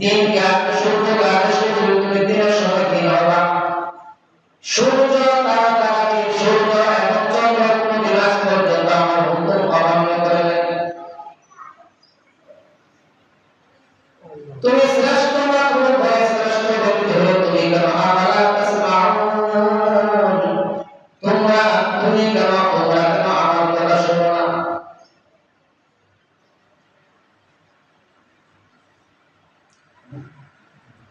দিনকে সূর্যকে আকাশে তুমি দিনের সময় দিন হবা, সূর্য তাড়াতাড়ি সূর্য এবং চন্দ্র কোনো দিবস পর্যন্ত আমার হুকুম অমান্য করে নাই। তুমি শ্রেষ্ঠ মাখলুক হয়ে শ্রেষ্ঠ ব্যক্তি হয়ে তুমি কেন আমালা তাসমাউন, তুমি কেন আমার কথা শোনো না?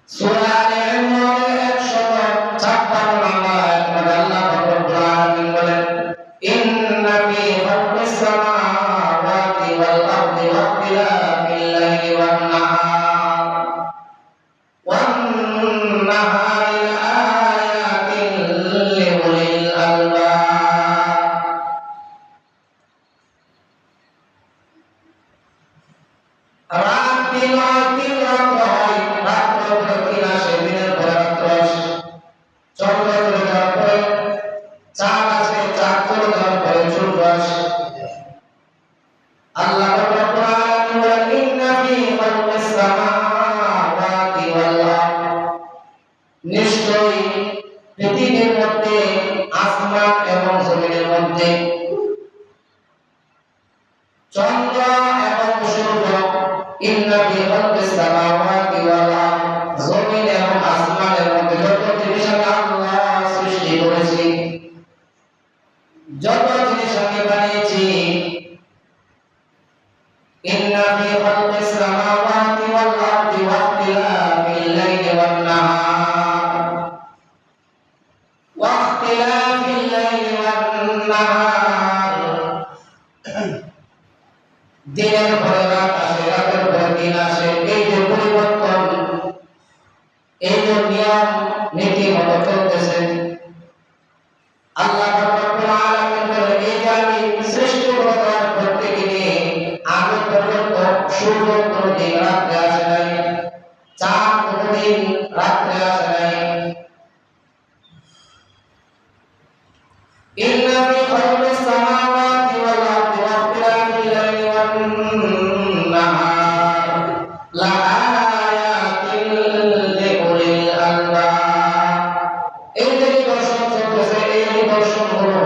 সূরা আলে ইমরানের 156 নম্বর আয়াত মধ্যে আল্লাহ রব্বুল আলামিন বলেন, ইন্না ফি খালকিস সামাওয়াতি ওয়াল আরদি ওয়া ইখতিলাফিল লাইলি ওয়ান নাহারি লাআয়াতিন লিউলিল আলবাব। রাত দিন হয়, দিন রাত্র হয়, রাত্র পরে দিন আসে, দিনের পরে রাত্র আসে, চন্দ্র চলে যাওয়ার পরে চাঁদ আসে, চাঁদ চলে যাওয়ার পরে সূর্য আসে। আল্লাহ রাব্বুল আলামিন বলেন, ইন্না ফি খালকিস সামাওয়াতি ওয়াল আরদ, নিশ্চয়ই পৃথিবীর মধ্যে, আসমান এবং জমিনের মধ্যে, চন্দ্র এবং সূর্য, ইন্না ফি খালকিস সামাওয়াতি ওয়াল আরদ, জমিন এবং আসমানের মধ্যে যত জিনিস আমি আল্লাহ সৃষ্টি করেছি, যত জিনিস আমি বানিয়েছি, ইন্না ফি খালকিস সামাওয়াতি ওয়াল আরদি ওয়া ইখতিলাফিল লাইলি ওয়ান নাহার ওয়া ইখতিলাফিল লাইলি ওয়ান নাহার, দিনের পরে রাত আসে, রাতের পরে দিন আসে, এই যে পরিবর্তন, এই যে নিয়ম নীতি মতো চলতেছে, আল্লাহ রাব্বুল আলামিন বলেন, এই যে আমি সৃষ্টি করার পর থেকে নিয়ে আগে পর্যন্ত সূর্য কোনদিন রাত্রে আসে নাই, চাঁদ কোনদিন রাত্রে আসে নাই। ইন্না ফি খালকিস সামাওয়াতি ওয়াল আরদি ওয়া ইখতিলাফিল লাইলি ওয়ান নাহার লাআয়াতিন লিউলিল আলবাব। এই যে নিদর্শন চলতেছে, এই নিদর্শনগুলো